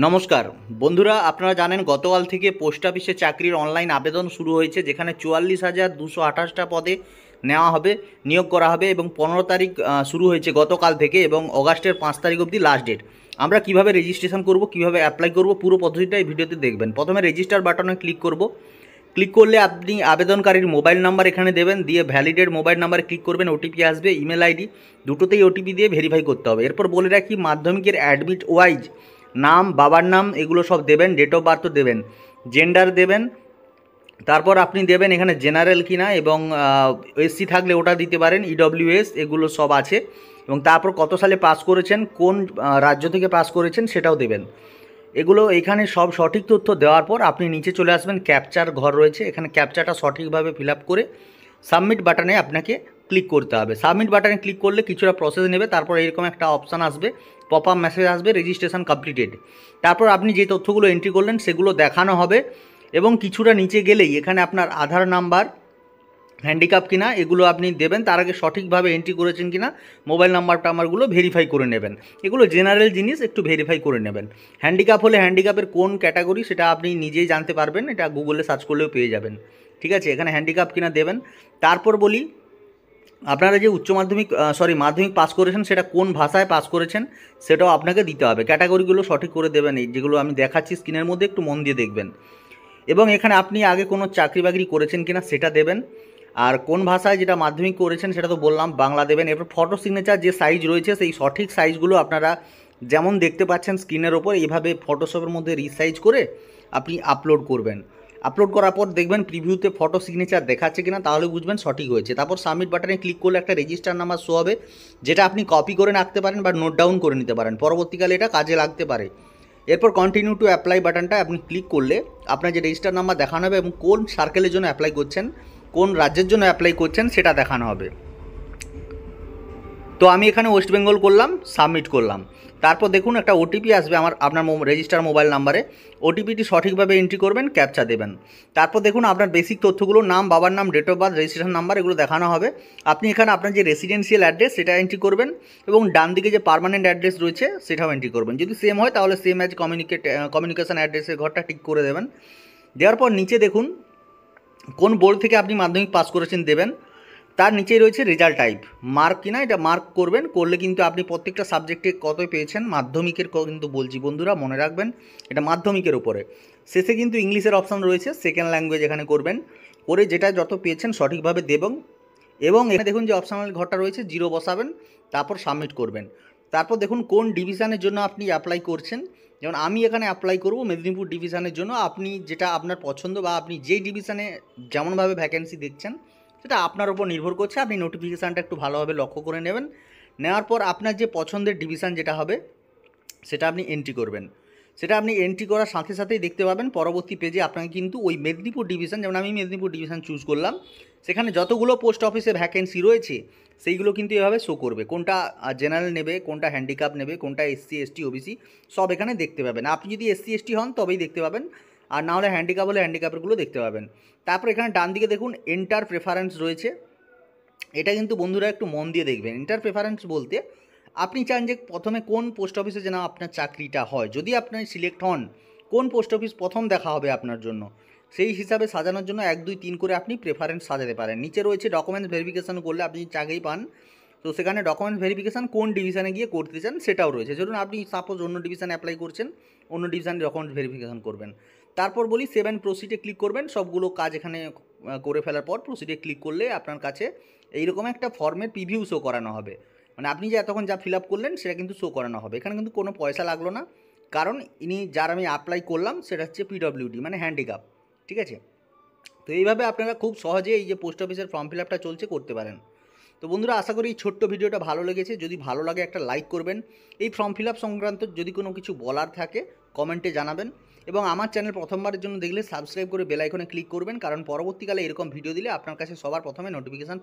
নমস্কার বন্ধুরা, আপনারা জানেন গতকাল থেকে পোস্ট অফিসে চাকরির অনলাইন আবেদন শুরু হয়েছে, যেখানে 44,228টা পদে নেওয়া হবে, নিয়োগ করা হবে এবং 15 তারিখ শুরু হয়েছে গতকাল থেকে এবং অগাস্টের 5 তারিখ অবধি লাস্ট ডেট। আমরা কিভাবে রেজিস্ট্রেশন করব, কিভাবে অ্যাপ্লাই করব, পুরো পদ্ধতিটা এই ভিডিওতে দেখবেন। প্রথমে রেজিস্টার বাটনে ক্লিক করব। ক্লিক করলে আপনি আবেদনকারীর মোবাইল নাম্বার এখানে দেবেন, দিয়ে ভ্যালিডেট মোবাইল নাম্বারে ক্লিক করবেন, ওটিপি আসবে, ইমেল আইডি দুটোতেই ওটিপি দিয়ে ভেরিফাই করতে হবে। এরপর বলে রাখি, মাধ্যমিকের অ্যাডমিট ওয়াইজ নাম, বাবার নাম এগুলো সব দেবেন, ডেট অফ বার্থও দেবেন, জেন্ডার দেবেন। তারপর আপনি দেবেন এখানে জেনারেল কিনা এবং এসসি থাকলে ওটা দিতে পারেন, ইডব্লিউএস এগুলো সব আছে। এবং তারপর কত সালে পাস করেছেন, কোন রাজ্য থেকে পাস করেছেন সেটাও দেবেন। এগুলো এখানে সব সঠিক তথ্য দেওয়ার পর আপনি নিচে চলে আসবেন, ক্যাপচার ঘর রয়েছে, এখানে ক্যাপচাটা সঠিকভাবে ফিল আপ করে সাবমিট বাটনে আপনাকে ক্লিক করতে হবে। সাবমিট বাটনে ক্লিক করলে কিছুটা প্রসেস নেবে, তারপর এরকম একটা অপশান আসবে, পপ আপ মেসেজ আসবে, রেজিস্ট্রেশন কমপ্লিটেড। তারপর আপনি যে তথ্যগুলো এন্ট্রি করলেন সেগুলো দেখানো হবে এবং কিছুটা নিচে গেলেই এখানে আপনার আধার নাম্বার, হ্যান্ডিক্যাপ কিনা এগুলো আপনি দেবেন। তার আগে সঠিকভাবে এন্ট্রি করেছেন কিনা মোবাইল নাম্বারগুলো ভেরিফাই করে নেবেন। এগুলো জেনারেল জিনিস, একটু ভেরিফাই করে নেবেন। হ্যান্ডিক্যাপ হলে হ্যান্ডিক্যাপের কোন ক্যাটাগরি সেটা আপনি নিজেই জানতে পারবেন, এটা গুগলে সার্চ করলেও পেয়ে যাবেন। ঠিক আছে, এখানে হ্যান্ডিক্যাপ কিনা দেবেন। তারপর বলি, আপনারা যে মাধ্যমিক পাস করেছেন সেটা কোন ভাষায় পাস করেছেন সেটাও আপনাকে দিতে হবে। ক্যাটাগরিগুলো সঠিক করে দেবেন, এই যেগুলো আমি দেখাচ্ছি স্ক্রিনের মধ্যে একটু মন দিয়ে দেখবেন। এবং এখানে আপনি আগে কোনো চাকরি বাকরি করেছেন কিনা সেটা দেবেন। আর কোন ভাষায় যেটা মাধ্যমিক করেছেন সেটা তো বললাম, বাংলা দেবেন। এরপর ফটো সিগনেচার যে সাইজ রয়েছে সেই সঠিক সাইজগুলো আপনারা যেমন দেখতে পাচ্ছেন স্ক্রিনের ওপর, এইভাবে ফটোশপের মধ্যে রিসাইজ করে আপনি আপলোড করবেন। আপলোড করার পর দেখবেন প্রিভিউতে ফটো সিগনেচার দেখাচ্ছে কিনা, তাহলে বুঝবেন সঠিক হয়েছে। তারপর সাবমিট বাটনে ক্লিক করলে একটা রেজিস্টার নাম্বার শো হবে, যেটা আপনি কপি করে রাখতে পারেন বা নোট ডাউন করে নিতে পারেন, পরবর্তীকালে এটা কাজে লাগতে পারে। এরপর কন্টিনিউ টু অ্যাপ্লাই বাটনটা আপনি ক্লিক করলে আপনার যে রেজিস্টার নাম্বার দেখানো হবে এবং কোন সার্কেলের জন্য অ্যাপ্লাই করছেন, কোন রাজ্যের জন্য অ্যাপ্লাই করছেন সেটা দেখানো হবে। তো আমি এখানে ওয়েস্ট বেঙ্গল করলাম, সাবমিট করলাম। তারপর দেখুন একটা ওটিপি আসবে আপনার রেজিস্টার মোবাইল নাম্বারে। ওটিপিটি সঠিকভাবে এন্ট্রি করবেন, ক্যাপচা দেবেন। তারপর দেখুন আপনার বেসিক তথ্যগুলো, নাম, বাবার নাম, date of birth, registration number এগুলো দেখানো হবে। আপনি এখানে আপনার যে রেসিডেন্সিয়াল অ্যাড্রেস সেটা এন্ট্রি করবেন এবং ডান দিকে যে পার্মানেন্ট অ্যাড্রেস রয়েছে সেটাও এন্ট্রি করবেন। যদি সেম হয় তাহলে সেম অ্যাজ কমিউনিকেশন অ্যাড্রেসের ঘরটা ঠিক করে দেবেন। দেওয়ার পর নিচে দেখুন কোন বোর্ড থেকে আপনি মাধ্যমিক পাস করেছেন দেবেন। তার নিচেই রয়েছে রেজাল্ট টাইপ, মার্ক কিনা এটা মার্ক করবেন। করলে কিন্তু আপনি প্রত্যেকটা সাবজেক্টে কতই পেয়েছেন, মাধ্যমিকের কিন্তু বলছি বন্ধুরা, মনে রাখবেন এটা মাধ্যমিকের উপরে। শেষে কিন্তু ইংলিশের অপশান রয়েছে, সেকেন্ড ল্যাঙ্গুয়েজ এখানে করবেন, করে যেটা যত পেয়েছেন সঠিকভাবে দেবেন। এবং এখানে দেখুন যে অপশনাল ঘরটা রয়েছে, 0 বসাবেন, তারপর সাবমিট করবেন। তারপর দেখুন কোন ডিভিশনের জন্য আপনি অ্যাপ্লাই করছেন। যেমন আমি এখানে অ্যাপ্লাই করব মেদিনীপুর ডিভিশনের জন্য। আপনি যেটা আপনার পছন্দ বা আপনি যেই ডিভিশনে যেমনভাবে ভ্যাকেন্সি দেখছেন সেটা আপনার উপর নির্ভর করছে। আপনি নোটিফিকেশানটা একটু ভালোভাবে লক্ষ্য করে নেবেন। নেওয়ার পর আপনার যে পছন্দের ডিভিশন যেটা হবে সেটা আপনি এন্ট্রি করবেন। সেটা আপনি এন্ট্রি করার সাথে সাথেই দেখতে পাবেন পরবর্তী পেজে আপনাকে কিন্তু ওই মেদিনীপুর ডিভিশন, যেমন আমি মেদিনীপুর ডিভিশন চুজ করলাম, সেখানে যতগুলো পোস্ট অফিসে ভ্যাকেন্সি রয়েছে সেইগুলো কিন্তু এভাবে শো করবে। কোনটা জেনারেল নেবে, কোনটা হ্যান্ডিক্যাপ নেবে, কোনটা এসসি এসটি ওবিসি সব এখানে দেখতে পাবেন। আপনি যদি এসসি এসটি হন তবেই দেখতে পাবেন, আর না হলে হ্যান্ডিক্যাপ হলে হ্যান্ডিক্যাপেরগুলো দেখতে পাবেন। তারপর এখানে ডান দিকে দেখুন এন্টার প্রেফারেন্স রয়েছে। এটা কিন্তু বন্ধুরা একটু মন দিয়ে দেখবেন। এন্টার প্রেফারেন্স বলতে আপনি চান যে প্রথমে কোন পোস্ট অফিসে যেন আপনার চাকরিটা হয়, যদি আপনি সিলেক্ট হন কোন পোস্ট অফিস প্রথম দেখা হবে আপনার জন্য, সেই হিসাবে সাজানোর জন্য 1 2 3 করে আপনি প্রেফারেন্স সাজাতে পারেন। নিচে রয়েছে ডকুমেন্টস ভেরিফিকেশন করলে আপনি চাকরি পান, তো সেখানে ডকুমেন্টস ভেরিফিকেশান কোন ডিভিশনে গিয়ে করতে চান সেটাও রয়েছে। ধরুন আপনি সাপোজ অন্য ডিভিশনে অ্যাপ্লাই করছেন, অন্য ডিভিশনে ডকুমেন্টস ভেরিফিকেশান করবেন। তারপর বলি 7 প্রসিডে ক্লিক করবেন। সবগুলো কাজ এখানে করে ফেলার পর প্রসিডে ক্লিক করলে আপনার কাছে এইরকম একটা ফর্মের প্রিভিউ শো করানো হবে। মানে আপনি যে এতক্ষণ যা ফিল আপ করলেন সেটা কিন্তু শো করানো হবে। এখানে কিন্তু কোনো পয়সা লাগলো না, কারণ যার আমি অ্যাপ্লাই করলাম সেটা হচ্ছে পিডব্লিউডি মানে হ্যান্ডিক্যাপ। ঠিক আছে, তো এইভাবে আপনারা খুব সহজে এই যে পোস্ট অফিসের ফর্ম ফিল আপটা চলছে করতে পারেন। তো বন্ধুরা, আশা করি এই ছোট্ট ভিডিওটা ভালো লেগেছে। যদি ভালো লাগে একটা লাইক করবেন। এই ফর্ম ফিল আপ সংক্রান্ত যদি কোনো কিছু বলার থাকে কমেন্টে জানাবেন। এবং আমার চ্যানেল প্রথমবারের জন্য দেখলে সাবস্ক্রাইব করে বেল আইকনে ক্লিক করবেন, কারণ পরবর্তীকালে এরকম ভিডিও দিলে আপনার কাছে সবার প্রথমে নোটিফিকেশান